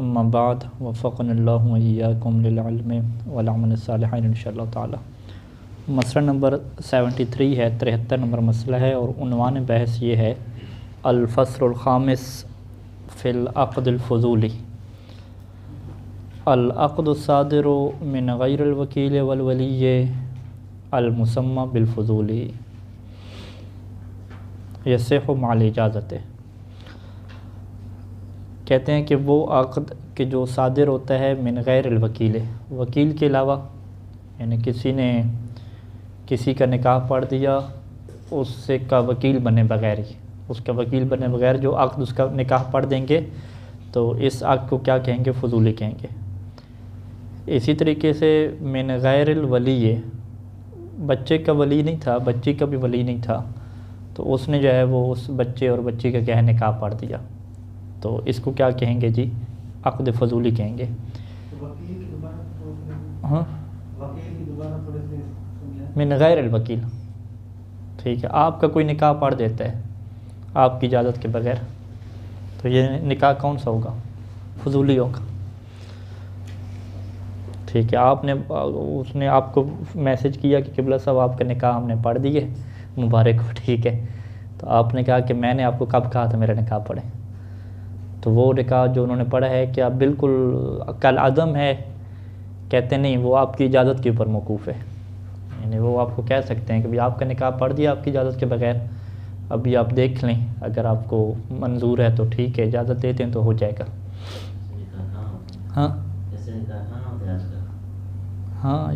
अम्मा बाद वफ़क़नल्लाहु व इय्याकुम लिल इल्मि वल अमल सालिहीन इंशाअल्लाह ताला। मसला नंबर 73 है, 73 नंबर मसला है और उन्वान बहस ये है अल फ़स्लुल ख़ामिस फ़िल अक़्दिल फ़ुज़ूली। अल अक़्दु सादिरु मिन गैरिल वकील वल वलिय्य अल मुसम्मा बिल फ़ुज़ूली यसिहु मअल इजाज़त। कहते हैं कि वो अक़्द के जो सादिर होता है मिन गैरिल वकील, वकील के अलावा, यानी किसी ने किसी का निकाह पढ़ दिया उससे का वकील बने बगैर ही, उसका वकील बने बगैर जो अक़्द उसका निकाह पढ़ देंगे तो इस अक़्द को क्या कहेंगे? फ़ुज़ूली कहेंगे। इसी तरीके से मिन गैरिल वली, बच्चे का वली नहीं था, बच्ची का भी वली नहीं था, तो उसने जो है वो उस बच्चे और बच्ची का क्या है निकाह पढ़ दिया, तो इसको क्या कहेंगे जी? अक़्द फ़ुज़ूली कहेंगे। हाँ, मिन गैरिल वकील, ठीक है। आपका कोई निकाह पढ़ देता है आपकी इजाज़त के बगैर, तो ये निकाह कौन सा होगा? फ़ुज़ूली होगा, ठीक है। आपने उसने आपको मैसेज किया कि क़िबला साहब आपका निकाह हमने पढ़ दिए, मुबारक हो, ठीक है। तो आपने कहा कि मैंने आपको कब कहा था मेरा निकाह पढ़े? तो वो निकाह जो उन्होंने पढ़ा है क्या बिल्कुल कल अदम है? कहते नहीं, वो आपकी इजाज़त के ऊपर मौकूफ़ है। यानी वो आपको कह सकते हैं कि भाई आपका निकाह पढ़ दिया आपकी इजाज़त के बगैर, अभी आप देख लें, अगर आपको मंजूर है तो ठीक है, इजाज़त देते हैं तो हो जाएगा। हाँ हाँ,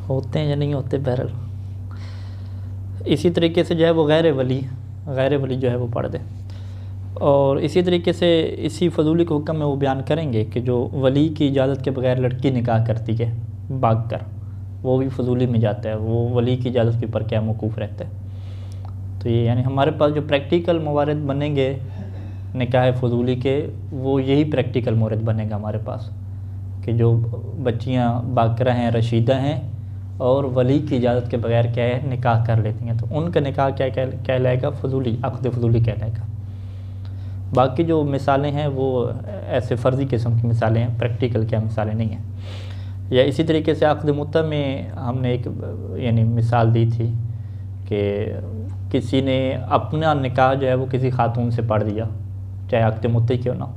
होते हैं या नहीं होते, बहरहाल। इसी तरीके से जो है वो गैर वली जो है वो पढ़ दे। और इसी तरीके से इसी फ़ुज़ूली के हुक्म में वो बयान करेंगे कि जो वली की इजाज़त के बगैर लड़की निकाह करती है भाग कर, वो भी फ़ुज़ूली में जाता है, वो वली की इजाज़त के ऊपर क्या मौकूफ़ रहता है। तो ये यानी हमारे पास जो प्रैक्टिकल मवारिद बनेंगे निकाह फ़ुज़ूली के, वो यही प्रैक्टिकल मौरिद बनेगा हमारे पास कि जो बच्चियाँ बाकरा हैं, रशीदा हैं और वली की इजाज़त के बगैर क्या है निकाह कर लेती हैं, तो उनका निकाह क्या कहलाएगा? फ़ुज़ूली, अक़्द फ़ुज़ूली कहलाएगा। बाकी जो मिसालें हैं वो ऐसे फ़र्ज़ी किस्म की मिसालें हैं, प्रैक्टिकल क्या मिसालें नहीं हैं। या इसी तरीके से अक़्द मुत्ता में हमने एक यानी मिसाल दी थी कि किसी ने अपना निकाह जो है वो किसी खातून से पढ़ दिया, चाहे अक़्द मुत्ता क्यों ना हो,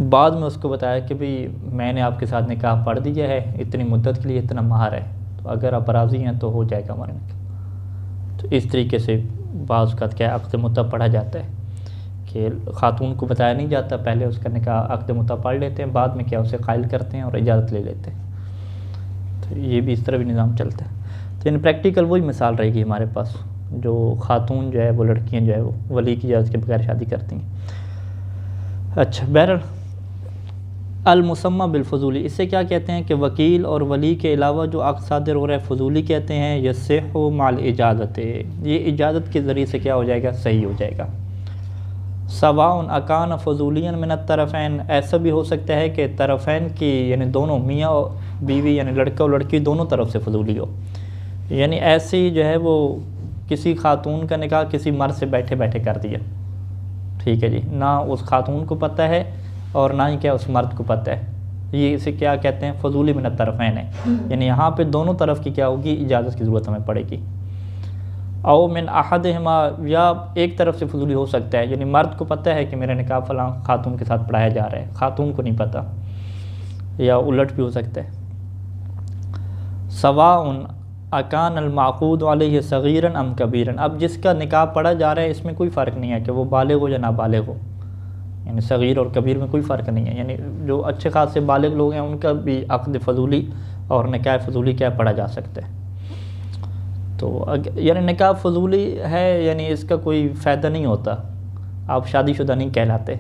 बाद में उसको बताया कि भाई मैंने आपके साथ निकाह पढ़ दिया है, इतनी मुद्दत के लिए इतना महार है, तो अगर आप राज़ी हैं तो हो जाएगा हमारे निकाह। तो इस तरीके से बाज़ का क्या अक़्द मुत्ता पढ़ा जाता है कि ख़ातून को बताया नहीं जाता, पहले उसका निकाह अक़्द मुत्ता पढ़ लेते हैं, बाद में क्या उसे क़ाइल करते हैं और इजाज़त ले लेते हैं। तो ये भी इस तरह भी निज़ाम चलता है। तो इन प्रैक्टिकल वही मिसाल रहेगी हमारे पास, जो ख़ातून जो है वो लड़कियाँ जो है वो वली की इजाज़त के बगैर शादी करती हैं। अच्छा, बहरहाल अल मुसम्मा बिल फ़ुज़ूली, इससे क्या कहते हैं कि वकील और वली के अलावा जो अक़्द सादिर हो रहा है फ़ुज़ूली कहते हैं। यसिहु मअल इजाज़त, ये इजाज़त के ज़रिए से क्या हो जाएगा? सही हो जाएगा। सवाउन अकान फ़ुज़ूलियन मिन तरफ़ैन, ऐसा भी हो सकता है कि तरफ़ैन की यानी दोनों मियाँ और बीवी यानी लड़का और लड़की दोनों तरफ से फ़ुज़ूली हो। यानी ऐसे ही जो है वो किसी खातून का निकाह किसी मर्द से बैठे बैठे कर दिया, ठीक है जी, ना उस खातून को पता है और ना ही क्या उस मर्द को पता है, ये इसे क्या कहते हैं? फ़ुज़ूली मिन तरफ़ैन है। यानी यहाँ पे दोनों तरफ की क्या होगी? इजाज़त की ज़रूरत हमें पड़ेगी। औ मिन अहदिहिमा, या एक तरफ से फ़ुज़ूली हो सकता है, यानी मर्द को पता है कि मेरा निकाह फ़लाँ खातून के साथ पढ़ाया जा रहा है, खातून को नहीं पता, या उलट भी हो सकता है। सवाउन अकान अल माक़ूद अलैहि सग़ीरन अम कबीरन, अब जिसका निकाह पढ़ा जा रहा है इसमें कोई फ़र्क नहीं है कि वो बालिग़ हो या नाबालिग़ हो, यानी सग़ीर और कबीर में कोई फ़र्क नहीं है। यानी जो अच्छे खासे बालिग़ लोग हैं उनका भी अक़्द फ़ुज़ूली और निकाह फ़ुज़ूली क्या पढ़ा जा सकता है। तो यानी निकाह फ़ुज़ूली है, यानी इसका कोई फ़ायदा नहीं होता, आप शादीशुदा नहीं कहलाते।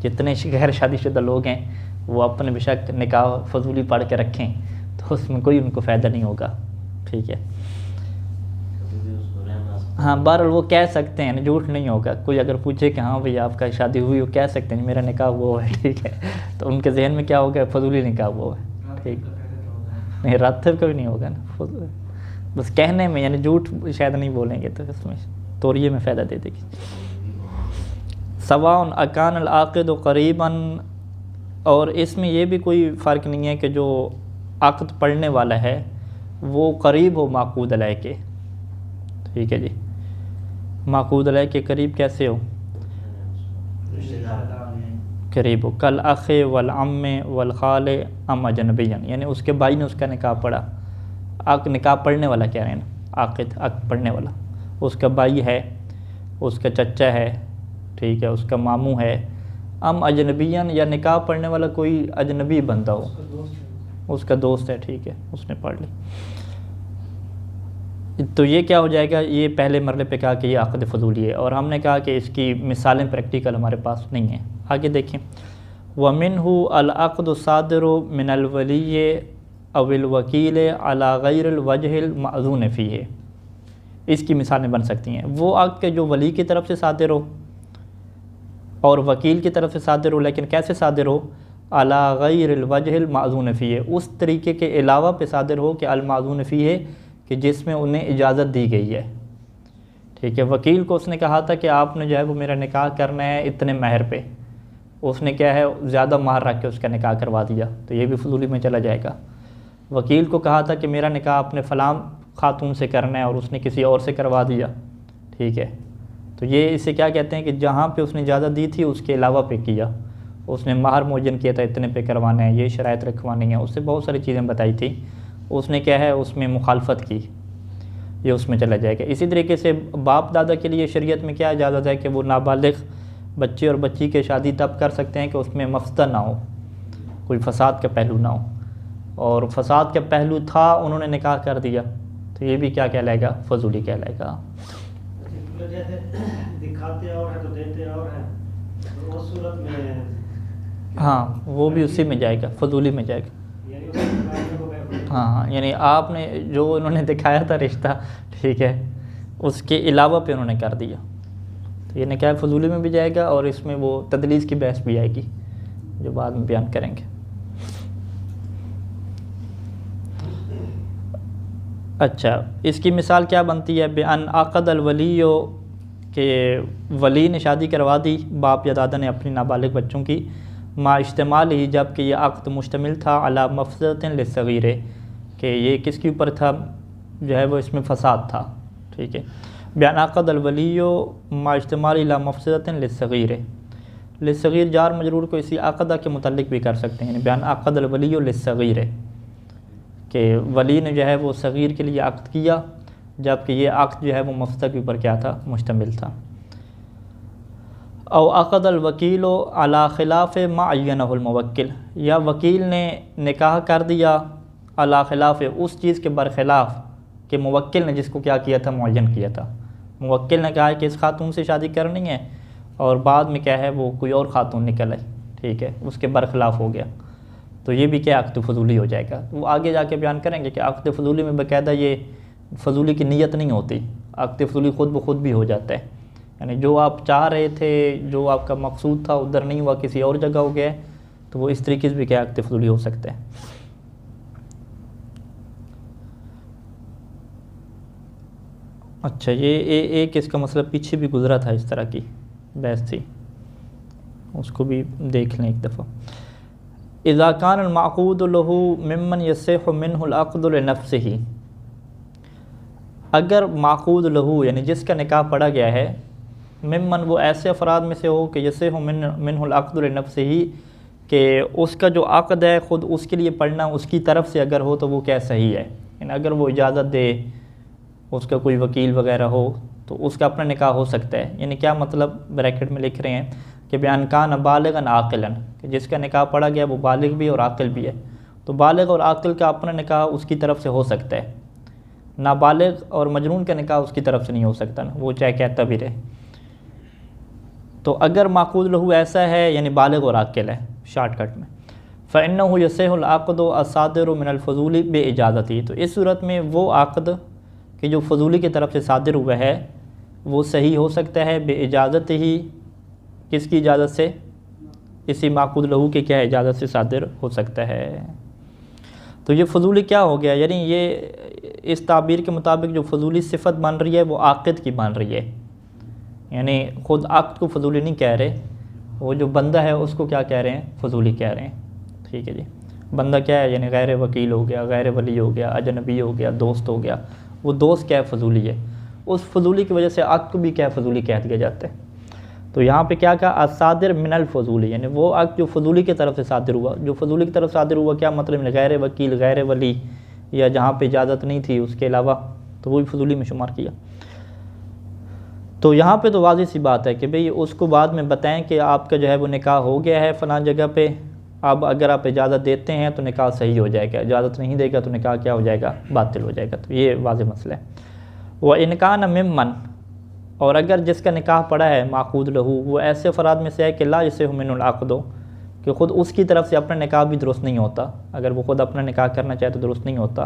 जितने गैर शादीशुदा लोग हैं वो अपने बेशक निकाह फ़ुज़ूली पढ़ के रखें तो उसमें कोई उनको फ़ायदा नहीं होगा, ठीक है। हाँ, बहरहाल वो कह सकते हैं, झूठ नहीं होगा। कोई अगर पूछे कि हाँ भैया आपका शादी हुई, वो कह सकते हैं मेरा निकाह वो है, ठीक है, तो उनके जहन में क्या होगा? फ़ुज़ूली निकाह वो है, ठीक। नहीं, रातब का भी नहीं होगा ना, बस कहने में, यानी झूठ शायद नहीं बोलेंगे तो इसमें तोरिये में फ़ायदा दे देगी। सवाउन अकान अल आक़िद क़रीबन, और इसमें ये भी कोई फ़र्क नहीं है कि जो आक़द पढ़ने वाला है वो करीब हो माक़ूद अलैह के। ठीक है जी, माक़ूद अलैह के करीब कैसे हो? करीब हो। कल अख़े वल अम्मे वल ख़ाले अम अजनबियन, यानी उसके भाई ने उसका निकाह पढ़ा। निकाह पढ़ने वाला कह रहे हैं ना, आक़िद पढ़ने वाला, उसका भाई है, उसका चचा है, ठीक है, उसका मामू है। अम अजनबियन, या निकाह पढ़ने वाला कोई अजनबी बंदा हो, उसका दोस्त है, ठीक है, उसने पढ़ ली। तो ये क्या हो जाएगा, ये पहले मरले पे कहा कि ये आक़द फ़ज़ूली है, और हमने कहा कि इसकी मिसालें प्रैक्टिकल हमारे पास नहीं हैं। आगे देखें, वमिन्हु अल अक़्द सादिरु मिनल वली अविल वकील अला गैरिल वजहिल मअज़ून फ़ीह। इसकी मिसालें बन सकती हैं, वो अक़्द के जो वली की तरफ से सादिर हो और वकील की तरफ से सादिर हो, लेकिन कैसे सादिर हो, अला गैरिल वजहिल मअज़ून फ़ीह, उस तरीके के अलावा पे सादिर हो कि अल मअज़ून फ़ीह, कि जिसमें उन्हें इजाज़त दी गई है। ठीक है, वकील को उसने कहा था कि आपने जो है वो मेरा निकाह करना है इतने महर पे, उसने क्या है ज़्यादा महर रख के उसका निकाह करवा दिया, तो ये भी फ़ज़ूली में चला जाएगा। वकील को कहा था कि मेरा निकाह अपने फ़लाँ खातून से करना है और उसने किसी और से करवा दिया, ठीक है, तो ये इसे क्या कहते हैं कि जहाँ पे उसने इजाज़त दी थी उसके अलावा पे किया, उसने महर मुअय्यन किया था इतने पे करवाना है, ये शराइत रखवानी है, उससे बहुत सारी चीज़ें बताई थी, उसने क्या है उसमें मुखालफत की, ये उसमें चला जाएगा। इसी तरीके से बाप दादा के लिए शरीयत में क्या इजाज़त है कि वो नाबालिग बच्चे और बच्ची के शादी तब कर सकते हैं कि उसमें मफसदा ना हो, कोई फसाद का पहलू ना हो, और फसाद का पहलू था उन्होंने निकाह कर दिया, तो ये भी क्या कहलाएगा, फ़ज़ूली कहलाएगा। दिखाते और है तो देते और है, तो उस सूरत में हाँ वो भी उसी में जाएगा, फ़ज़ूली में जाएगा। हाँ, यानी आपने जो उन्होंने दिखाया था रिश्ता, ठीक है, उसके अलावा पे उन्होंने कर दिया, तो ये निकाह फ़ज़ूली में भी जाएगा, और इसमें वो तदलीस की बहस भी आएगी जो बाद में बयान करेंगे। अच्छा, इसकी मिसाल क्या बनती है, बेअन आक़द अल वलियो, के वली ने शादी करवा दी बाप या दादा ने अपनी नाबालिग बच्चों की, मा इज्तिमाल ही, जबकि यह अक़्द मुश्तमिल था अला मफ़सदतिन लिस्सग़ीर, कि ये किसके ऊपर था, जो है वो इसमें फ़साद था। ठीक है, बयान अक़द अल वलियो मा इज्तिमाल इला मफ़सदतिन लिस्सग़ीर, लिस्सग़ीर जार मजरूर को इसी अक़दा के मुतल्लिक़ भी कर सकते हैं, बयान अक़द अल वलियो लिस्सग़ीर, कि वली ने जो है वो सग़ीर के लिए अक़्द किया, जबकि ये अक़्द जो है वो मफ़सद के ऊपर क्या था, मुश्तमिल था। औ अक़द अल वकील अला ख़िलाफ़ मा अय्यनहुल मुवक्किल, या वकील ने निकाह कर दिया अला ख़िलाफ़, उस चीज़ के बरख़िलाफ़ कि मुवक्किल ने जिसको क्या किया था, मुअय्यन किया था। मुवक्किल ने कहा कि इस खातून से शादी करनी है, और बाद में क्या है वो कोई और ख़ातून निकल आई, ठीक है, उसके बरख़िलाफ़ हो गया, तो ये भी क्या अक़्द फ़ज़ूली हो जाएगा। वो आगे जाके बयान करेंगे कि अक़्द फ़ज़ूली में बाकायदा ये फ़ज़ूली की नीयत नहीं होती, अक़्द फ़ज़ूली ख़ुद ब खुद भी हो जाता है, यानी जो आप चाह रहे थे, जो आपका मकसूद था उधर नहीं हुआ, किसी और जगह हो गया, तो वो इस तरीके से भी क्या अक़्द फ़ज़ूली हो सकता है। अच्छा, ये एक इसका मतलब पीछे भी गुज़रा था, इस तरह की बहस थी, उसको भी देख लें एक दफ़ा। इज़ा कान अल माक़ूद लहू मिम्मन यस्सिहु मिन्हुल अक़्दु लिनफ़्सिही, अगर माक़ूद लहू यानी जिसका निकाह पढ़ा गया है, मिम्मन वो ऐसे अफराद में से हो कि यस्सिहु मिन्हुल अक़्दु लिनफ़्सिही, कि उसका जो अक़्द है ख़ुद उसके लिए पढ़ना उसकी तरफ से अगर हो तो वो क्या सही है, यानी अगर वो इजाज़त दे, उसका कोई वकील वगैरह हो, तो उसका अपना निकाह हो सकता है। यानी क्या मतलब, ब्रैकेट में लिख रहे हैं कि बयान कान बालिग़न आक़िलन, कि जिसका निकाह पढ़ा गया वो बालिग़ भी और आक़िल भी है, तो बालिग़ और आक़िल का अपना निकाह उसकी तरफ से हो सकता है, नाबालिग़ और मजनून का निकाह उसकी तरफ से नहीं हो सकता ना, वो चाहे कहता भी रहे। तो अगर माक़ूद लहू ऐसा है, यानी बालिग़ और आक़िल है शॉर्टकट में, फ़इन्नहु यस्सिहुल अक़्दु अस्सादिरु मिनल फ़ज़ूली बेइजाज़ती, तो इस सूरत में वो अक़्द कि जो फ़ज़ूली की तरफ से सादिर हुआ है वो सही हो सकता है बेइजाज़त ही, किसकी इजाज़त से, इसी माक़ूद लहू के क्या इजाज़त से सादिर हो सकता है। तो ये फ़ज़ूली क्या हो गया, यानी ये इस ताबीर के मुताबिक जो फ़ज़ूली सिफ़त बन रही है वो आक़िद की बन रही है, यानी ख़ुद अक़्द को फजूली नहीं कह रहे, वो जो बंदा है उसको क्या कह रहे हैं, फजूली कह रहे हैं। ठीक है जी, बंदा क्या है, यानी गैर वकील हो गया, गैर वली हो गया, अजनबी हो गया, दोस्त हो गया। वो दोस्त क्या है, फजूली है। उस फजूली की वजह से अक़्द को भी क्या है, फजूली कह दिया जाता है। तो यहाँ पे क्या कहा, असादिर मिनल फजूली, यानी वो अक़्द जो फजूली की तरफ से सादिर हुआ। जो फजूली की तरफ सादिर हुआ क्या मतलब, गैर वकील, गैर वली, या जहाँ पे इजाज़त नहीं थी उसके अलावा, तो वही फजूली में शुमार किया। तो यहाँ पे तो वाज़ेह सी बात है कि भाई उसको बाद में बताएं कि आपका जो है वो निकाह हो गया है फ़लाँ जगह पे, अब अगर आप इजाज़त देते हैं तो निकाह सही हो जाएगा, इजाज़त नहीं देगा तो निकाह क्या हो जाएगा, बातिल हो जाएगा। तो ये वाज़ेह मसला है। व इनकान मिम्मन, और अगर जिसका निकाह पड़ा है माक़ूद लहू, वो ऐसे फ़राद में से है कि ला जैसे मिनुल अक़्दो, कि ख़ुद उसकी तरफ से अपना निकाह भी दुरुस्त नहीं होता। अगर वो ख़ुद अपना निकाह करना चाहे तो दुरुस्त नहीं होता।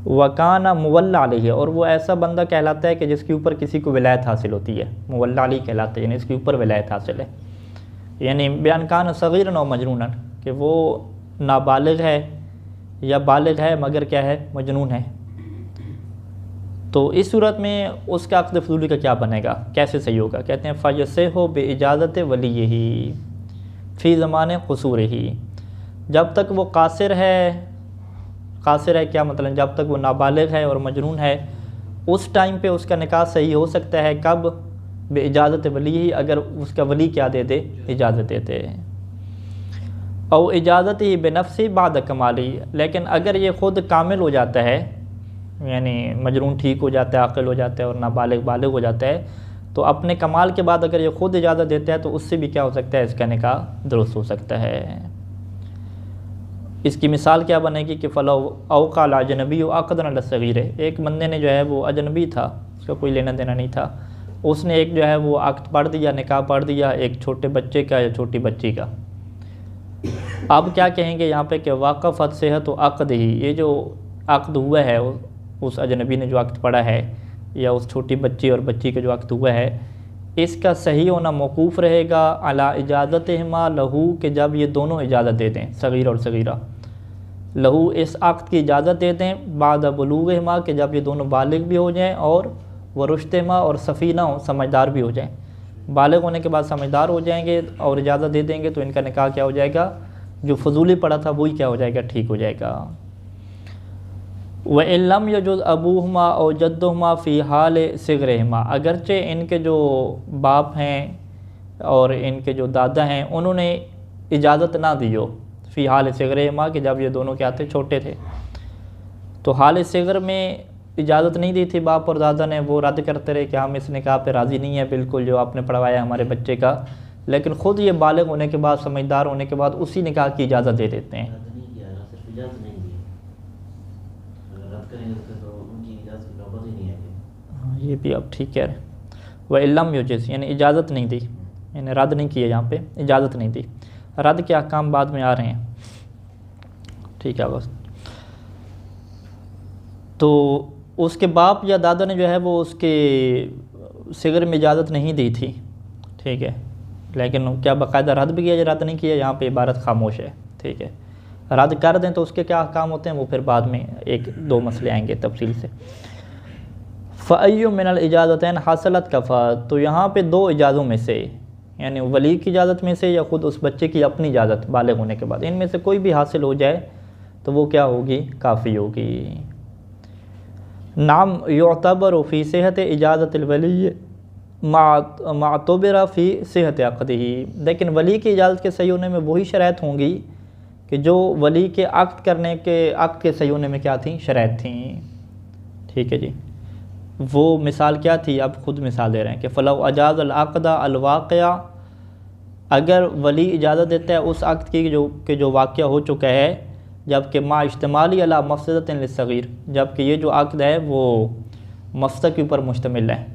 वकाना मुवल्ला अलैहि, और वो ऐसा बंदा कहलाता है कि जिसके ऊपर किसी को विलायत हासिल होती है, मुवल्ला अलैहि कहलाता है, यानी इसके ऊपर विलायत हासिल है। यानी बयान कान सगीरन और मजनूनन, कि वो नाबालिग है या बालिग है मगर क्या है, मजनून है। तो इस सूरत में उसका अक़्द फजूली का क्या बनेगा, कैसे सही होगा। कहते हैं फ़यसे हो बे इजाज़त वली ही फ़ी ज़माने क़ुसूर ही, जब तक वो कासिर है क्या मतलब, जब तक वो नाबालिग है और मजनून है उस टाइम पे उसका निकाह सही हो सकता है। कब, बे इजाज़त वली ही, अगर उसका वली क्या दे दे, इजाज़त देते। और इजाज़त ही बेनफ्सी बाद कमाली, लेकिन अगर ये ख़ुद कामिल हो जाता है, यानी मजनून ठीक हो जाता है, आक़िल हो जाता है और नाबालिग बालिग हो जाता है, तो अपने कमाल के बाद अगर ये ख़ुद इजाज़त देता है तो उससे भी क्या हो सकता है, इसका निकाह दुरुस्त हो सकता है। इसकी मिसाल क्या बनेगी कि फ़लो अवक़ाल अजनबी अक़दन अल सग़ीर, एक बंदे ने जो है वो अजनबी था, उसका कोई लेना देना नहीं था, उसने एक जो है वो अक़्द पढ़ दिया, निकाह पढ़ दिया एक छोटे बच्चे का या छोटी बच्ची का। अब क्या कहेंगे यहाँ पे कि वाक़फ़त सेहत अक़द ही, ये जो अक़्द हुआ है उस अजनबी ने जो अक़्द पढ़ा है या उस छोटी बच्ची और बच्ची का जो अक़्द हुआ है, इसका सही होना मौकूफ़ रहेगा अला इजाज़तिहिमा लहू, के जब ये दोनों इजाज़त दे दें, सग़ीर और सग़ीरा, लहू इस अक़्द की इजाज़त दे दें, बाद बुलूग़हिमा, के जब ये दोनों बालिग भी हो जाएं, और वरुश्तहिमा, और सफ़ीना हो, समझदार भी हो जाएं। बालिग होने के बाद समझदार हो जाएंगे और इजाज़त दे देंगे तो इनका निकाह क्या हो जाएगा, जो फजूली पड़ा था वही क्या हो जाएगा, ठीक हो जाएगा। व इल्लम यजुज़ अबूहुमा और जद्दुहुमा फ़ी हाल सिग़रिहिमा, अगरचे इनके जो बाप हैं और इनके जो दादा हैं उन्होंने इजाज़त ना दी हो, फ़ी हाल सिग़रिहिमा, कि जब ये दोनों क्या थे, छोटे थे। तो हाल सिग़र में इजाज़त नहीं दी थी बाप और दादा ने, वो रद्द करते रहे कि हम इस निकाह पे राज़ी नहीं है बिल्कुल जो आपने पढ़वाया हमारे बच्चे का, लेकिन ख़ुद ये बालिग होने के बाद, समझदार होने के बाद उसी निकाह की इजाज़त दे देते हैं। हाँ, ये भी आप ठीक कह रहे हैं। वह इल्लम युजिज़, यानी इजाज़त नहीं दी, यानी रद्द नहीं किया, यहाँ पे इजाज़त नहीं दी। रद्द के अहकाम बाद में आ रहे हैं, ठीक है। बस तो उसके बाप या दादा ने जो है वो उसके सिग़र में इजाज़त नहीं दी थी, ठीक है, लेकिन क्या बाकायदा रद्द भी किया या रद्द नहीं किया, यहाँ पे इबारत खामोश है, ठीक है। रद्द कर दें तो उसके क्या अहकाम होते हैं, वो फिर बाद में एक दो मसले आएंगे तफसील से। फ़अय्यु मिनल इजाज़तैन हासलत कफ़ा, तो यहाँ पे दो इजाज़ों में से, यानी वली की इजाज़त में से या ख़ुद उस बच्चे की अपनी इजाज़त बालिग होने के बाद, इनमें से कोई भी हासिल हो जाए तो वो क्या होगी, काफ़ी होगी। नाम युतबर फ़ी सेहत इजाज़त वली मातुबरा फ़ी सेहत अक़दिही, लेकिन वली की इजाज़त के सही होने में वही शराइत होंगी कि जो वली के अक़्द करने के अक़्द के सही होने में क्या थी, शराइत थी, ठीक है जी। वो मिसाल क्या थी, अब ख़ुद मिसाल दे रहे हैं कि फ़लव अजाज़ अल-अक़दा अल-वाक़िया, अगर वली इजाज़त देता है उस अक़्द की जो वाक़या हो चुका है, जबकि मा इज्तिमाली अला मफ़सदतिन लिस्सग़ीर, जबकि ये जो अक़्द है वो मफ़सद के ऊपर मुश्तमिल है,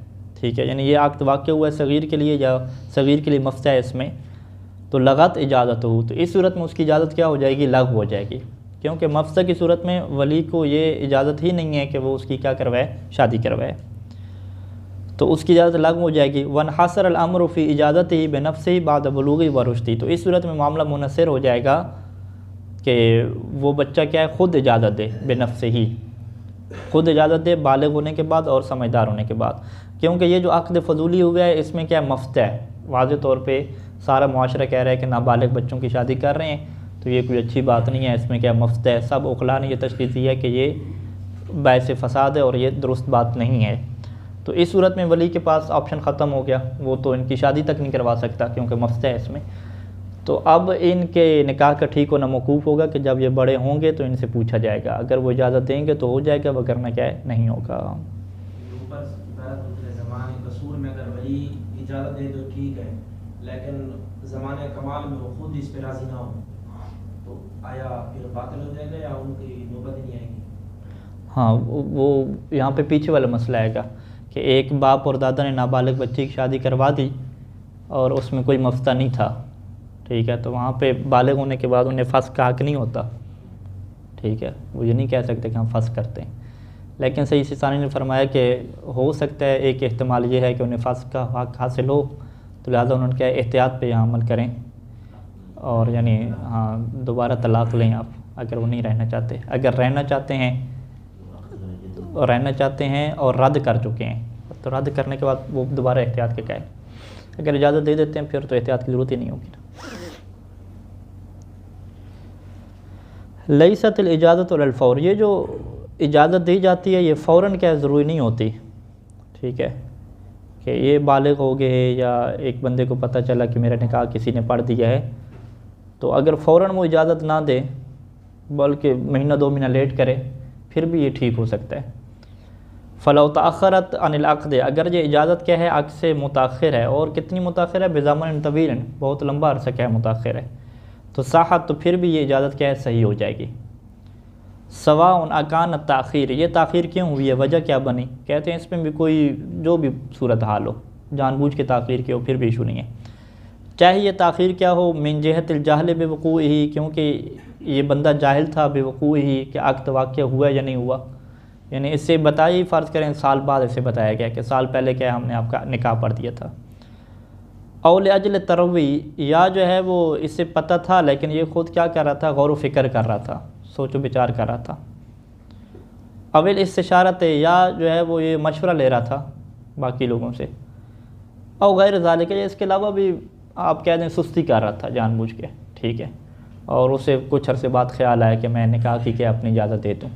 ठीक है, यानी ये अक़्द वाक़या हुआ है सग़ीर के लिए या सग़ीर के लिए मफ़सद है इसमें, तो लगत इजाज़त हो, तो इस सूरत में उसकी इजाज़त क्या हो जाएगी, लग़व हो जाएगी, क्योंकि मफ़सद की सूरत में वली को ये इजाज़त ही नहीं है कि वो उसकी क्या करवाए, शादी करवाए, तो उसकी इजाज़त लग़व हो जाएगी। वन हसर अल-अम्र फ़ी इजाज़त ही बेनफ़्सिही बाद बुलूग़ी व रुश्दी, तो इस सूरत में मामला मुनसर हो जाएगा कि वो बच्चा क्या है, ख़ुद इजाज़त दे, बेनफ़्सिही, ख़ुद इजाज़त दे बालिग होने के बाद और समझदार होने के बाद। क्योंकि ये जो अक़्द फ़ज़ूली हुआ है इसमें क्या मफ्त है, वाज़े तौर पे सारा मुआशरा कह रहा है कि नाबालिग बच्चों की शादी कर रहे हैं, तो ये कोई अच्छी बात नहीं है, इसमें क्या मफ्त है। सब उखला ने ये तशख़ीस दी है कि ये बाइस फ़साद है और ये दुरुस्त बात नहीं है। तो इस सूरत में वली के पास ऑप्शन ख़त्म हो गया, वो तो इनकी शादी तक नहीं करवा सकता क्योंकि मफ्त है इसमें। तो अब इनके निकाह का ठीक होना मौकूफ़ होगा कि जब ये बड़े होंगे तो इनसे पूछा जाएगा, अगर वो इजाज़त देंगे तो हो जाएगा, वगरना क्या है नहीं होगा। कसूर में अगर वली इजाज़त दे तो ठीक है, लेकिन ज़माने कमाल में वो खुद इस पर राज़ी ना हो तो आया फिर बातिल हो जाएगा या उनकी नौबत ही नहीं आएगी? हाँ, वो यहाँ पे पीछे वाला मसला आएगा कि एक बाप और दादा ने नाबालिग बच्ची की शादी करवा दी और उसमें कोई मफ्ता नहीं था, ठीक है, तो वहाँ पे बालिग होने के बाद उन्हें फ़स्ख़ का हक़ नहीं होता, ठीक है, वो ये नहीं कह सकते कि हम फ़स्ख़ करते हैं। लेकिन सही सिस्तानी ने फरमाया कि हो सकता है एक एहतमाल ये है कि उन्हें फ़स्ख़ का हक़ हासिल हो, तो लिहाजा उन्होंने क्या एहतियात पे यहाँ अमल करें और यानी हाँ दोबारा तलाक़ लें आप, अगर वो नहीं रहना चाहते। अगर रहना चाहते हैं और रद्द कर चुके हैं तो रद्द करने के बाद वो दोबारा एहतियात के कहें, अगर इजाज़त दे देते हैं फिर तो एहतियात की ज़रूरत ही नहीं होगी ना। लैसत इजाज़त अल फ़ौर, ये जो इजाज़त दी जाती है ये फ़ौरन क्या ज़रूरी नहीं होती, ठीक है, कि ये बालिग हो गए या एक बंदे को पता चला कि मेरा निकाह किसी ने पढ़ दिया है, तो अगर फ़ौरन वो इजाज़त ना दे बल्कि महीना 2 महीना लेट करे फिर भी ये ठीक हो सकता है। फ़लौ तअख़रत अनिल अक़्द, अगर ये इजाज़त क्या है अक़्द से मुताख़िर है, और कितनी मुताख़िर है, बिज़मन तवील, बहुत लंबा अरसा क्या है मुताख़िर है, तो साहत, तो फिर भी ये इजाज़त क्या है सही हो जाएगी। सवाउन अकान ताख़ीर, ये ताख़ीर क्यों हुई है, वजह क्या बनी, कहते हैं इसमें भी कोई जो भी सूरत हाल हो, जानबूझ के ताख़ीर की हो फिर भी इशू नहीं है, चाहे ये ताख़ीर क्या हो, मिन जहतिल जाहल बेवक़ूही, क्योंकि ये बंदा जाहिल था, बेवक़ूही कि अक़्द वाक़या हुआ या नहीं हुआ, यानी इससे बताइए फ़र्ज़ करें साल बाद इसे बताया गया कि साल पहले क्या हमने आपका निकाह पढ़ दिया था। औल अजल तरवी, या जो है वो इससे पता था लेकिन ये ख़ुद क्या कर रहा था, गौर व फ़िक्र कर रहा था, सोचो विचार कर रहा था। अविल इस्तिशारत, या जो है वो ये मशवरा ले रहा था बाकी लोगों से, और गैर ज़ालिक, इसके अलावा भी आप कह दें सुस्ती कर रहा था जानबूझ के, ठीक है, और उसे कुछ अरसे बाद ख्याल आया कि मैं निकाह की क्या अपनी इजाज़त दे दूँ,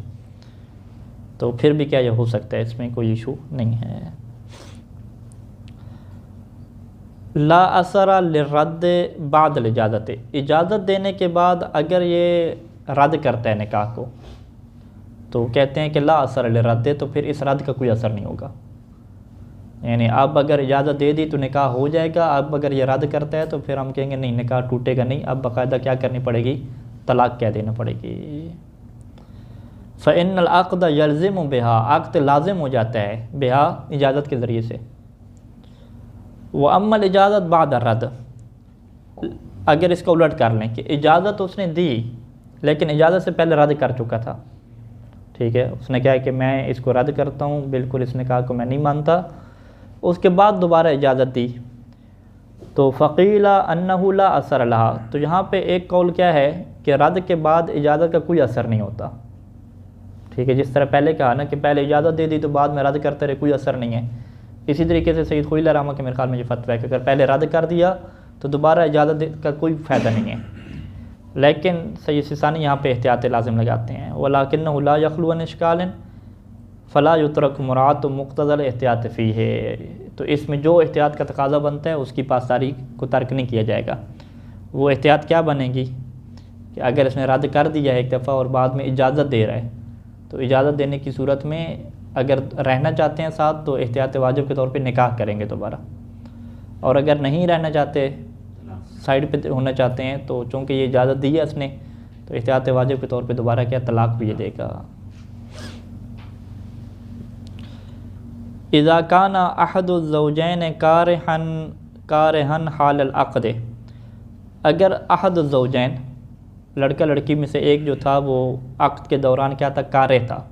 तो फिर भी क्या ये हो सकता है, इसमें कोई इशू नहीं है। ला असरा लिरद्द बादल इजाज़त, इजाज़त देने के बाद अगर ये रद्द करता है निकाह को तो कहते हैं कि ला असर लिरद्द, तो फिर इस रद्द का कोई असर नहीं होगा, यानी अब अगर इजाज़त दे दी तो निकाह हो जाएगा, अब अगर ये रद्द करता है तो फिर हम कहेंगे नहीं निकाह टूटेगा नहीं, अब बाकायदा क्या करनी पड़ेगी, तलाक़ कह देना पड़ेगी। फ़इन्नल अक़्द यल्ज़िमु बिहा, अक़्द लाज़िम हो जाता है बिहा इजाज़त के ज़रिए से। व अम्मल इजाज़त बाद रद्द, अगर इसका उलट कर लें कि इजाज़त उसने दी लेकिन इजाज़त से पहले रद्द कर चुका था, ठीक है, उसने क्या है कि मैं इसको रद्द करता हूँ, बिल्कुल इस निकाह को मैं नहीं मानता, उसके बाद दोबारा इजाज़त दी, तो फ़क़ीला अन्नहु ला असर लहा, तो यहाँ पे एक कौल क्या है कि रद्द के बाद इजाज़त का कोई असर नहीं होता, ठीक है, जिस तरह पहले कहा ना कि पहले इजाज़त दे दी तो बाद में रद्द करते रहे, कोई असर नहीं है। इसी तरीके से सैयद ख़ुइला रहमा के मेरे ख्याल में ये फतवा है कि अगर पहले रद्द कर दिया तो दोबारा इजाज़त का कोई फ़ायदा नहीं है, लेकिन सैयद सिस्तानी यहाँ पे एहतियात लाज़िम लगाते हैं। वलाकिन्नहु ला यख़लु अन इश्कालिन फ़ला युतरक मुराद मुक़्तज़ल एहतियात फ़ीह, तो इसमें जो एहतियात का तकाज़ा बनता है उसकी पासदारी को तर्क नहीं किया जाएगा। वो एहतियात क्या बनेगी कि अगर इसने रद्द कर दिया है एक दफ़ा और बाद में इजाज़त दे रहा है, तो इजाज़त देने की सूरत में अगर रहना चाहते हैं साथ तो एहतियात वाजिब के तौर पे निकाह करेंगे दोबारा, और अगर नहीं रहना चाहते, साइड पे होना चाहते हैं, तो चूँकि ये इजाज़त दी है इसने, तो एहतियात वाजिब के तौर पे दोबारा क्या तलाक़ भी ये देगा। इज़ा काना अहदुज़ ज़ौजैन कारिहन हालल अक़्द, अगर अहदुज़ ज़ौजैन लड़का लड़की में से एक जो था वो अक़्द के दौरान क्या था, कारिह था,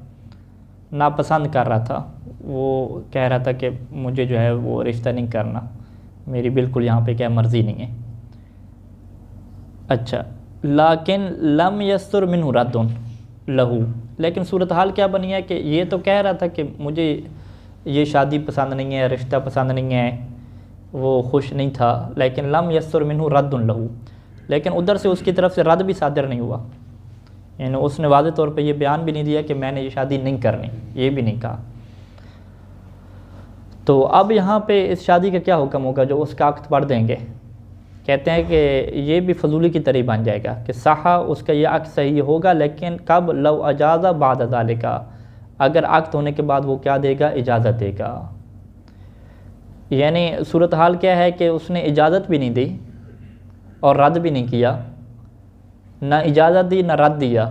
नापसंद कर रहा था, वो कह रहा था कि मुझे जो है वो रिश्ता नहीं करना, मेरी बिल्कुल यहाँ पे क्या मर्ज़ी नहीं है। अच्छा, लाकिन लम यस्तुर मिन्हु रद्दुन लहू, लेकिन सूरत हाल क्या बनी है कि ये तो कह रहा था कि मुझे ये शादी पसंद नहीं है, रिश्ता पसंद नहीं है, वो खुश नहीं था, लेकिन लम यस्सुर मिन्हु रद्दुन लहू, लेकिन उधर से उसकी तरफ से रद्द भी सादिर नहीं हुआ, यानी उसने वाज़े तौर पे ये बयान भी नहीं दिया कि मैंने ये शादी नहीं करनी, ये भी नहीं कहा। तो अब यहाँ पे इस शादी का क्या हुक्म होगा, जो उसका अक़्द पढ़ देंगे, कहते हैं कि ये भी फजूली की तरह बन जाएगा कि सहा उसका ये अक़्द सही होगा, लेकिन कब लव अजाज़ा बाद ज़ालिका, अगर अक़्द होने के बाद वो क्या देगा, इजाज़त देगा। यानी सूरत हाल क्या है कि उसने इजाज़त भी नहीं दी और रद्द भी नहीं किया, ना इजाज़त दी ना रद्द दिया।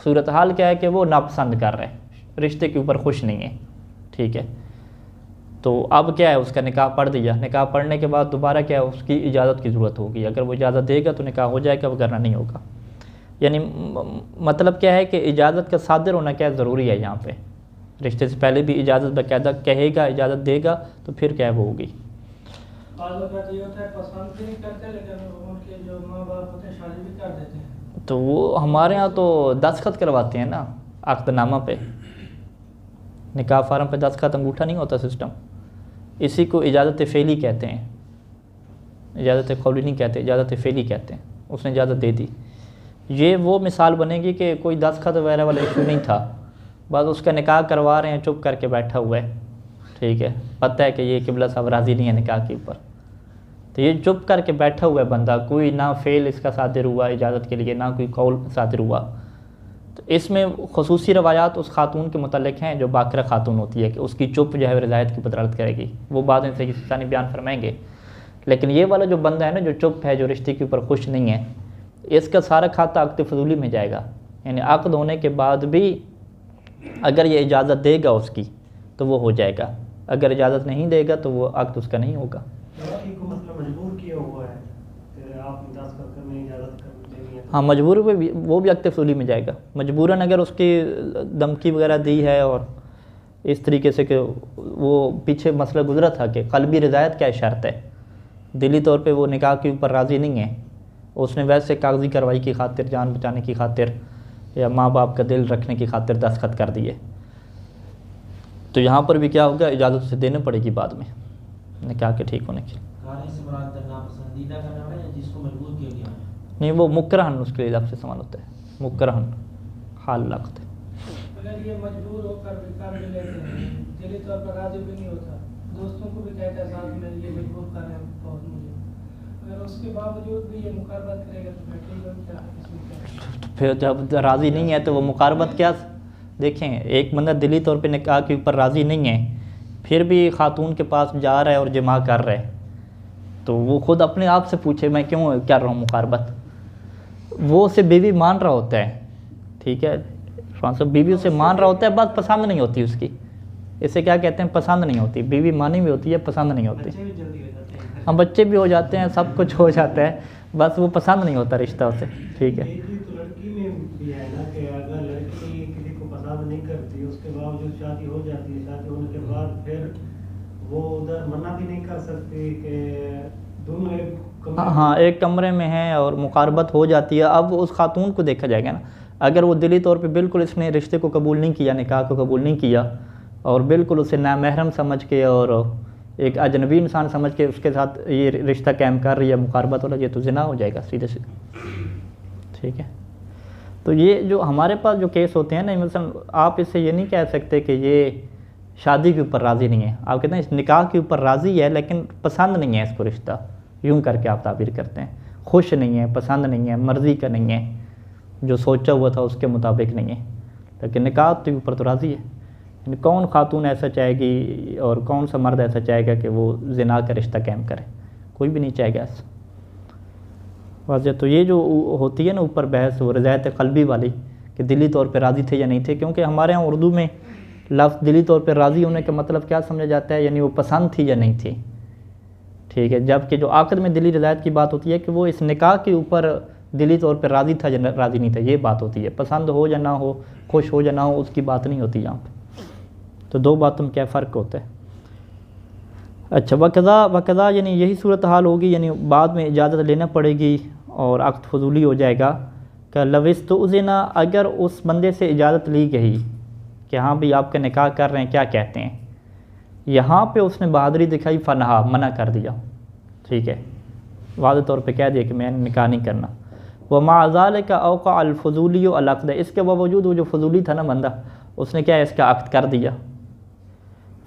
सूरत हाल क्या है कि वो नापसंद कर रहे हैं, रिश्ते के ऊपर खुश नहीं है, ठीक है। तो अब क्या है, उसका निकाह पढ़ दिया, निकाह पढ़ने के बाद दोबारा क्या है, उसकी इजाज़त की ज़रूरत होगी। अगर वो इजाज़त देगा तो निकाह हो जाएगा, वगरना नहीं होगा। यानी मतलब क्या है कि इजाज़त का सादिर होना क्या ज़रूरी है यहाँ पे, रिश्ते से पहले भी इजाज़त बाकायदा कहेगा, इजाज़त देगा तो फिर क्या वो होगी। तो वो हमारे यहाँ तो दस्तखत करवाते हैं ना अक़्दनामा पे, निकाह फार्म पे दस्तखत, अंगूठा नहीं होता सिस्टम, इसी को इजाज़त फ़ेली कहते हैं, इजाज़त कौली नहीं कहते, इजाज़त फ़ेली कहते हैं। उसने इजाज़त दे दी, ये वो मिसाल बनेगी कि कोई दस्तखत वगैरह वाला इशू नहीं था, बस उसका निकाह करवा रहे हैं, चुप करके बैठा हुआ है, ठीक है, पता है कि ये किबला साहब राज़ी नहीं है निकाह के ऊपर, तो ये चुप करके बैठा हुआ है बंदा, कोई ना फ़ेल इसका सादिर हुआ इजाज़त के लिए, ना कोई कौल सादिर हुआ। तो इसमें ख़ुसूसी रवायात उस खातून के मुतल्लिक़ हैं जो बाकरा खातून होती है कि उसकी चुप जो है रज़ायत की बदौलत करेगी, वो बाद में सही सानी बयान फरमाएंगे। लेकिन ये वाला जो बंदा है ना, जो चुप है, जो रिश्ते के ऊपर खुश नहीं है, इसका सारा खाता अक़्द फजूली में जाएगा। यानी अक़्द होने के बाद भी अगर ये इजाज़त देगा उसकी तो वो हो जाएगा, अगर इजाज़त नहीं देगा तो वो अक़्द उसका नहीं होगा। हाँ, मजबूर भी, वो भी अक़्द फजूली में जाएगा। मजबूरन अगर उसकी धमकी वगैरह दी है और इस तरीके से कि वो पीछे मसला गुजरा था कि क़ल्बी रज़ायत क्या शर्त है, दिली तौर पे वो निकाह के ऊपर राज़ी नहीं है, उसने वैसे कागज़ी कार्रवाई की खातिर, जान बचाने की खातिर या माँ बाप का दिल रखने की खातिर दस्तखत कर दिए, तो यहाँ पर भी क्या होगा, इजाज़त उसे देनी पड़ेगी बाद में निकाह के ठीक होने के। नहीं, वो मुकरहन उसके लिए आपसे सवाल होता है, मुकरहन हाल लगता है। अगर ये मजबूर होकर भी कर भी लेते हैं, दिली तौर पर राज़ी भी नहीं होता, दोस्तों को भी कहता है साथ में ये मजबूर कर रहे हैं बहुत मुझे, अगर उसके बावजूद भी ये मुकारबत करेगा तो फिर ठीक है, क्या फिर जब राज़ी नहीं है तो वो मुकारबत क्या, देखें एक बंदा दिली तौर पे निकाह के ऊपर राज़ी नहीं है, फिर भी खातून के पास जा रहा है और जमा कर रहा है, तो वो ख़ुद अपने आप से पूछे मैं क्यों कर रहा हूँ मुकारबत। वो उसे बीवी मान रहा होता है, ठीक है, बीवी उसे मान रहा होता है, बात पसंद नहीं होती उसकी, इसे क्या कहते हैं, पसंद नहीं होती। बीवी मानी भी होती है, पसंद नहीं होती। हम बच्चे भी हो जाते हैं, सब कुछ हो जाता है, बस वो पसंद नहीं होता रिश्ता उसे, ठीक है। तो लड़की में भी है ना कि अगर लड़की किसी को पसंद नहीं करती, उसके बावजूद शादी हो जाती है, शादी होने के बाद फिर वो उधर मना भी नहीं कर सकती कि दोनों एक हाँ, एक कमरे में हैं और मुकारबत हो जाती है। अब उस खातून को देखा जाएगा ना, अगर वो दिली तौर पे बिल्कुल इसने रिश्ते को कबूल नहीं किया, निकाह को कबूल नहीं किया, और बिल्कुल उसे नामहरम समझ के और एक अजनबी इंसान समझ के उसके साथ ये रिश्ता कायम कर रही है, मुकारबत वाला, ये तो ज़िना हो जाएगा सीधे सीधे, ठीक है। तो ये जो हमारे पास जो केस होते हैं ना, मसलन आप इससे ये नहीं कह सकते कि ये शादी के ऊपर राज़ी नहीं है, आप कहते हैं इस निकाह के ऊपर राज़ी है लेकिन पसंद नहीं है इसको रिश्ता, यूँ करके आप ताबीर करते हैं, खुश नहीं है, पसंद नहीं है, मर्ज़ी का नहीं है, जो सोचा हुआ था उसके मुताबिक नहीं है, लेकिन निकाह के ऊपर तो राज़ी है। कौन खातून ऐसा चाहेगी और कौन सा मर्द ऐसा चाहेगा कि वो ज़िना का रिश्ता कायम करे, कोई भी नहीं चाहेगा ऐसा, वाज़ेह। तो ये जो होती है ना ऊपर बहस, वो रज़ायत क़ल्बी वाली कि दिली तौर पे राज़ी थे या नहीं थे, क्योंकि हमारे यहाँ उर्दू में लफ्ज़ दिली तौर पे राज़ी होने का मतलब क्या समझा जाता है, यानी वो पसंद थी या नहीं थी, ठीक है। जबकि जो आक़द में दिली रज़ायत की बात होती है कि वो इस निकाह के ऊपर दिली तौर पे राज़ी था या राज़ी नहीं था, ये बात होती है। पसंद हो या ना हो, खुश हो या ना हो, उसकी बात नहीं होती यहाँ पे। तो दो बातों में क्या फ़र्क होता है। अच्छा, वकज़ा यानी यही सूरत हाल होगी, यानी बाद में इजाज़त लेना पड़ेगी और अक़्द फजूली हो जाएगा। कि लविस्तुज़िना, अगर उस बंदे से इजाज़त ली गई कि हाँ भाई आपका निकाह कर रहे हैं, क्या कहते हैं, यहाँ पे उसने बहादुरी दिखाई, फ़नहा, मना कर दिया, ठीक है, वाज़ेह तौर पे कह दिया कि मैं निकाह नहीं करना। व माज़ाल का अवक़ा अल-फ़ुज़ूली अल-अक़द, इसके बावजूद वो जो फ़ुज़ूली था ना बंदा, उसने क्या है, इसका अक़द कर दिया।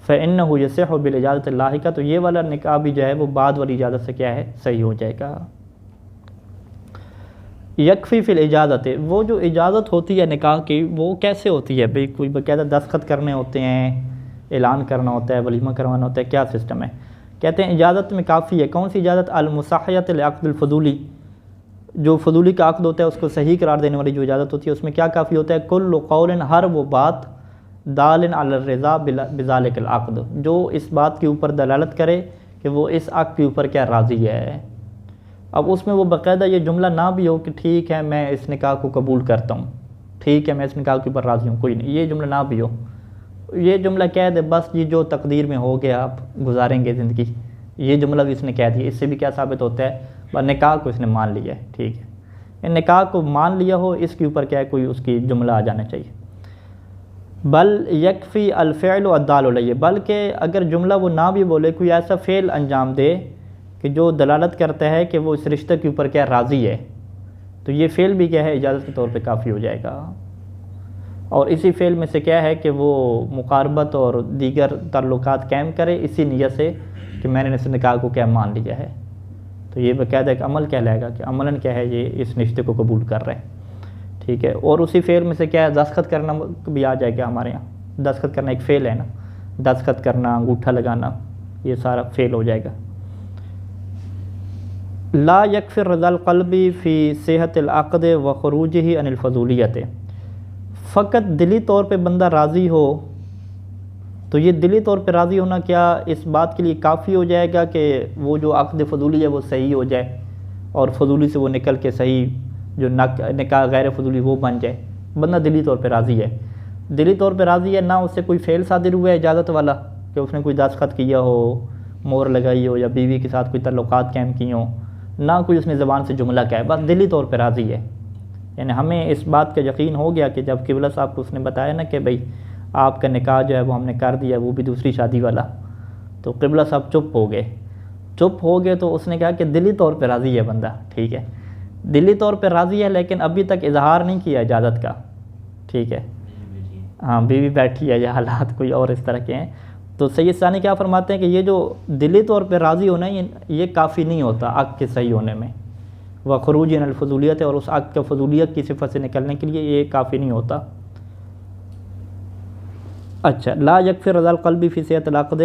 फ़इन्नहु यसिहु बिल इजाज़त लाहिका, तो ये वाला निकाह भी जो है वो बाद वाली इजाज़त से क्या है, सही हो जाएगा। यकफ़ी फ़िल इजाज़त, वो जो इजाज़त होती है निकाह की वो कैसे होती है भाई, कोई बाकायदा दस्तखत करने होते हैं, ऐलान करना होता है, वलीमा करवाना होता है, क्या सिस्टम है? कहते हैं इजाज़त में काफ़ी है। कौन सी इजाज़त? अल-मुसाहयत लिअक़दिल फ़ुज़ूली, जो फ़ुज़ूली का अक़द होता है उसको सही करार देने वाली जो इजाज़त होती है, उसमें क्या काफ़ी होता है? कुल्लु क़ौलिन, हर वो बात, दालिन अला रिज़ा बिज़ालिकल अक़द, जो इस बात के ऊपर दलालत करे कि वो इस अक़द के ऊपर क्या राज़ी है। अब उसमें वो बाकायदा ये जुमला ना भी हो कि ठीक है मैं इस निकाह को कबूल करता हूँ, ठीक है मैं इस निकाह के ऊपर राज़ी हूँ, कोई नहीं, ये जुमला ना भी हो, ये जुमला कह दे बस ये जो तकदीर में हो गया आप गुजारेंगे ज़िंदगी, ये जुमला भी इसने कह दिया, इससे भी क्या साबित होता है? बस निकाह को इसने मान लिया है, ठीक है, इन निकाह को मान लिया हो, इसके ऊपर क्या है, कोई उसकी जुमला आ जाना चाहिए। बल यकफ़ी अल-फ़िअल अद्दाल अलैहि, बल्कि अगर जुमला वो ना भी बोले, कोई ऐसा फ़ेल अंजाम दे कि जो दलालत करता है कि वो इस रिश्ते के ऊपर क्या राज़ी है, तो ये फ़ेल भी क्या है, इजाज़त के तौर पे काफ़ी हो जाएगा। और इसी फ़ेल में से क्या है कि वो मुक़ारबत और दीगर ताल्लुकात कायम करे इसी नीयत से कि मैंने इस निकाह को क्या मान लिया है, तो ये बाकायदा एक अमल कहलाएगा कि अमलन क्या है, ये इस रिश्ते को कबूल कर रहे हैं, ठीक है। और उसी फ़ेल में से क्या है, दस्तखत करना भी आ जाएगा हमारे यहाँ, दस्तखत करना एक फ़ेल है ना, दस्तखत करना, अंगूठा लगाना, ये सारा फ़ेल हो जाएगा। ला यकफ़िर रज़ाल क़ल्बी फ़ी सेहतिल अक़द व ख़ुरूजिही अनिल फ़ज़ूलियत, फ़कत दिली तौर पे बंदा राज़ी हो, तो ये दिली तौर पे राज़ी होना क्या इस बात के लिए काफ़ी हो जाएगा कि वो जो अक़द फ़ज़ूली है वो सही हो जाए और फ़ज़ूली से वो निकल के सही जो निकाह गैर फ़ज़ूली वो बन जाए? बंदा दिली तौर पे राज़ी है, दिली तौर पे राज़ी है, ना उससे कोई फ़ेल सादिर हुआ है इजाज़त वाला कि उसने कोई दस्तखत किया हो, मोहर लगाई हो, या बीवी के साथ कोई ताल्लुकात कायम किए हों, ना कोई उसने ज़बान से जुमला कहा है, बस दिली तौर पे राज़ी है। यानी हमें इस बात का यकीन हो गया कि जब क़िबला साहब को उसने बताया ना कि भाई आपका निकाह जो है वो हमने कर दिया, वो भी दूसरी शादी वाला, तो क़िबला साहब चुप हो गए। चुप हो गए तो उसने कहा कि दिली तौर पे राज़ी है बंदा, ठीक है, दिली तौर पे राज़ी है, लेकिन अभी तक इजहार नहीं किया इजाज़त का, ठीक है, हाँ बीवी बैठी है या हालात कोई और इस तरह के हैं। तो सैयद सानी क्या फरमाते हैं कि ये जो दिली तौर पे राज़ी होना ये काफ़ी नहीं होता अक़द के सही होने में, व ख़ुरूज अनिल फ़ज़ूलियत, और उस अक़द का फ़ज़ूलियत की सिफ़त से निकलने के लिए ये काफ़ी नहीं होता। अच्छा, ला यकफ़िर रज़ाल क़ल्बी फ़ी सेहतिल अक़द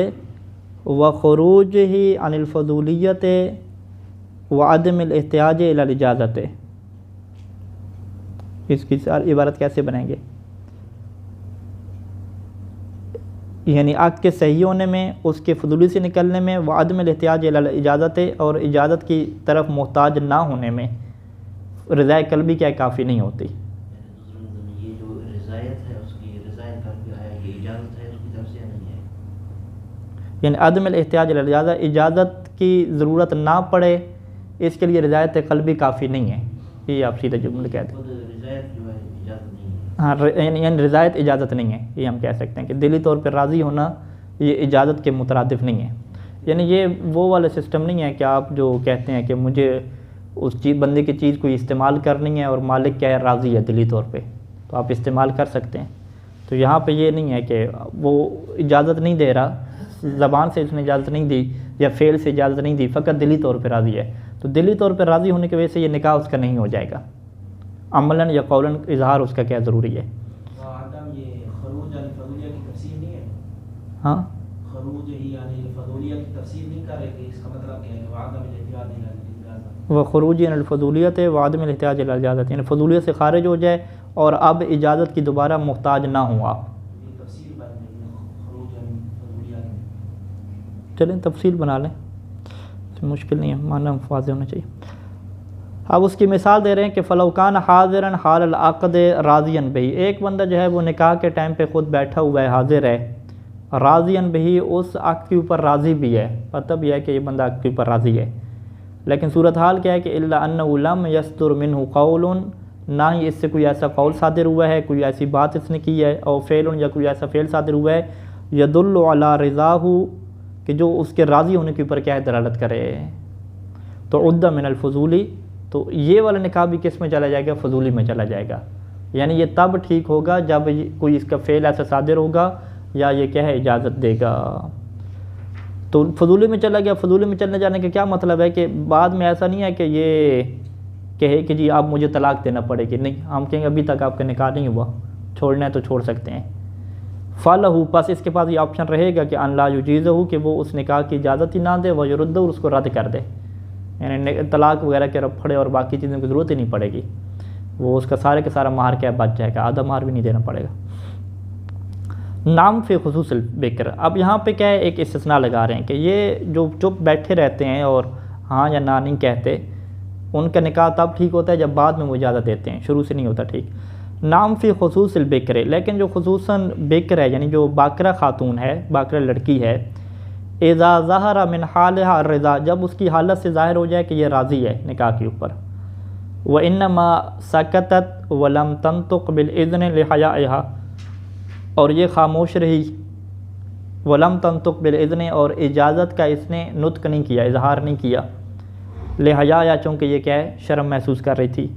व ख़ुरूजिही अनिल फ़ज़ूलियत व अदमिल एहतियाज इलल इजाज़त, इसकी इबारत कैसे बनाएंगे? यानी अक़द के सही होने में, उसके फ़ज़ूली से निकलने में, व अदमिल एहतियाज इलल इजाज़त, और इजाज़त की तरफ मोहताज ना होने में रज़ाए क़ल्बी क्या काफ़ी नहीं होती। ये जो रज़ायत है उसकी रज़ाए क़ल्बी है, ये इजाज़त है उसकी तरफ से नहीं है, यानी अदमिल एहतियाज इलल इजाज़त, इजाज़त की ज़रूरत ना पड़े इसके लिए रज़ायत क़ल्बी काफ़ी नहीं है, ये आप सीधे जुमले कहते हैं। रज़ायत जो है इजाज़त नहीं है, हाँ, यानी रज़ायत इजाज़त नहीं है, ये हम कह सकते हैं कि दिली तौर पर राज़ी होना ये इजाज़त के मुतरादिफ नहीं है। यानी ये वो वाला सिस्टम नहीं है कि आप जो कहते हैं कि मुझे उस चीज़ बंदे की चीज़ को इस्तेमाल करनी है और मालिक क्या है राज़ी है दिली तौर पे, तो आप इस्तेमाल कर सकते हैं। तो यहाँ पे ये नहीं है कि वो इजाज़त नहीं दे रहा, ज़बान से उसने इजाज़त नहीं दी या फ़ेल से इजाज़त नहीं दी, फ़कत दिली तौर पर राज़ी है, तो दिली तौर पर राज़ी होने की वजह से ये निकाह उसका नहीं हो जाएगा। अमलन या कौलन इजहार उसका क्या ज़रूरी है? आदम ये खरूज यानी फजूलिया की तफसीर नहीं है, हाँ, खरूज ही यानी फजूलिया की तफसीर नहीं कर रहे कि इसका मतलब क्या है कि आदम इजाज़त नहीं है, व ख़ुरूज अनिल फ़ज़ूलियत व अदमिल एहतियाज इलल इजाज़त, यानी फ़ज़ूलियत से खारिज हो जाए और अब इजाज़त की दोबारा मोहताज ना हो आप। ये तफसीर बन रही है खरूज यानी फजूलिया की। चलें तफसील बना लें, तो मुश्किल नहीं है, माना वाज़ेह होना चाहिए। अब उसकी मिसाल दे रहे हैं कि फ़लौकान हाज़िरन हाल अक़द राज़ियन बिही, एक बंदा जो है वो निकाह के टाइम पे ख़ुद बैठा हुआ है, हाज़िर है, राज़ियन बिही उस अक़द के ऊपर राज़ी भी है, पता भी है कि ये बंदा अक़द के ऊपर राज़ी है, लेकिन सूरत हाल क्या है कि इल्ला अन्नहु लम यस्दुर मिन्हु क़ौलुन, ना ही इससे कोई ऐसा कौल सादिर हुआ है, कोई ऐसी बात इसने की है, और फ़ेलुन या कोई ऐसा फ़ेल सादिर हुआ है, यदुल्लु अला रिज़ाहु, कि जो उसके राज़ी होने के ऊपर क्या है, दलालत करे। तो उद्दा मिनल फजूली, तो ये वाला निकाह भी किस में चला जाएगा, फजूली में चला जाएगा। यानी ये तब ठीक होगा जब कोई इसका फ़ेल ऐसा सादिर होगा या ये क्या है, इजाज़त देगा। तो फजूली में चला गया। फजूली में चलने जाने का क्या मतलब है कि बाद में ऐसा नहीं है कि ये कहे कि जी आप मुझे तलाक देना पड़ेगी, नहीं, हम कहेंगे अभी तक आपका निकाह नहीं हुआ, छोड़ना है तो छोड़ सकते हैं। फ़लहू, बस इसके पास ये ऑप्शन रहेगा कि अन ला युजीज़हु, कि वो उस निकाह की इजाज़त ही ना दे, व युरद्दहु, और उसको रद्द कर दे। यानी तलाक वगैरह के रफड़े और बाकी चीज़ों की ज़रूरत ही नहीं पड़ेगी, वो उसका सारे का सारा माहर क्या बच जाएगा, आधा माहर भी नहीं देना पड़ेगा। नाम फ़ी खुसूसिल बिक्र, अब यहाँ पे क्या है, एक इस्तिस्ना लगा रहे हैं कि ये जो चुप बैठे रहते हैं और हाँ या ना नहीं कहते, उनका निकाह तब ठीक होता है जब बाद में वो इजाज़त देते हैं, शुरू से नहीं होता ठीक। नाम फ़ी खुसूसिल बिक्र, लेकिन जो खुसूसन बिक्र है, यानी जो बाकरा खातून है, बाकरा लड़की है, इज़ा ज़हरा मिन हालिहा रिज़ा, जब उसकी हालत से ज़ाहिर हो जाए कि ये राज़ी है निकाह के ऊपर। व इन्नमा सकतत वलम तंतुक बिल इज़्न लिहयाइहा, और ये खामोश रही, वलम तंतुक बिल इज़्न, और इजाज़त का इसने नुत्क नहीं किया, इजहार नहीं किया, लिहया, चूँकि ये क्या है, शर्म महसूस कर रही थी,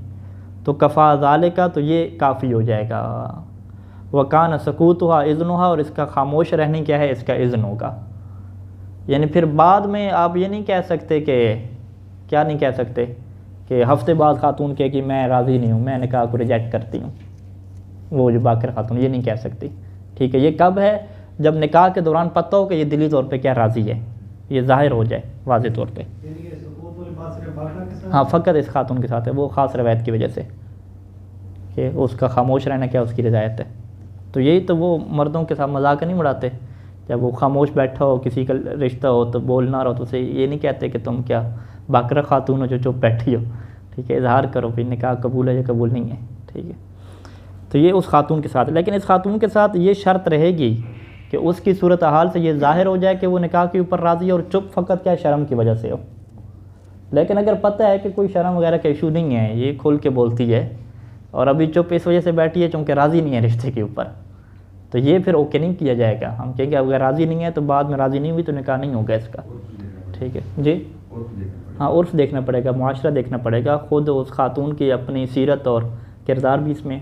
तो कफ़ा ज़ालिका, तो ये काफ़ी हो जाएगा। वकान सकूतुहा इज़्नुहा, और इसका खामोश रहने क्या है, इसका इज़्न होगा। यानी फिर बाद में आप ये नहीं कह सकते कि, क्या नहीं कह सकते कि हफ्ते बाद खातून कहे कि मैं राज़ी नहीं हूँ, मैं निकाह को रिजेक्ट करती हूँ, वो जो बाकर खातून, ये नहीं कह सकती। ठीक है, ये कब है, जब निकाह के दौरान पता हो कि ये दिली तौर पे क्या राज़ी है, ये ज़ाहिर हो जाए वाज़ेह तौर पे। हाँ, फ़कत इस खातून के साथ है, वो ख़ास रवायत की वजह से कि उसका खामोश रहना क्या उसकी रज़ायत है। तो यही तो वो मर्दों के साथ मजाक नहीं उड़ाते, जब वो खामोश बैठा हो, किसी का रिश्ता हो तो बोल ना रहो, तो उसे ये नहीं कहते कि तुम क्या बाकरा खातून हो जो चुप बैठी हो। ठीक है, इजहार करो फिर निकाह कबूल है या कबूल नहीं है। ठीक है, तो ये उस खातून के साथ, लेकिन इस खातून के साथ ये शर्त रहेगी कि उसकी सूरत हाल से ये ज़ाहिर हो जाए कि वो निकाह के ऊपर राज़ी है, और चुप फ़कत क्या शर्म की वजह से हो। लेकिन अगर पता है कि कोई शर्म वगैरह का इशू नहीं है, ये खुल के बोलती है, और अभी चुप इस वजह से बैठी है चूँकि राज़ी नहीं है रिश्ते के ऊपर, तो ये फिर ओके नहीं किया जाएगा। हम कहेंगे अगर राज़ी नहीं है तो बाद में राज़ी नहीं हुई तो निकाह नहीं होगा इसका। ठीक है जी, हाँ, उर्फ़ देखना पड़ेगा, मुआशरा देखना पड़ेगा, ख़ुद उस खातून की अपनी सीरत और किरदार भी इसमें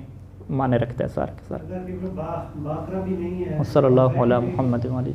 माने रखता है सार के सार। बाकरा भी नहीं है, सल्लल्लाहु अलैहि मुहम्मद व आलिहि।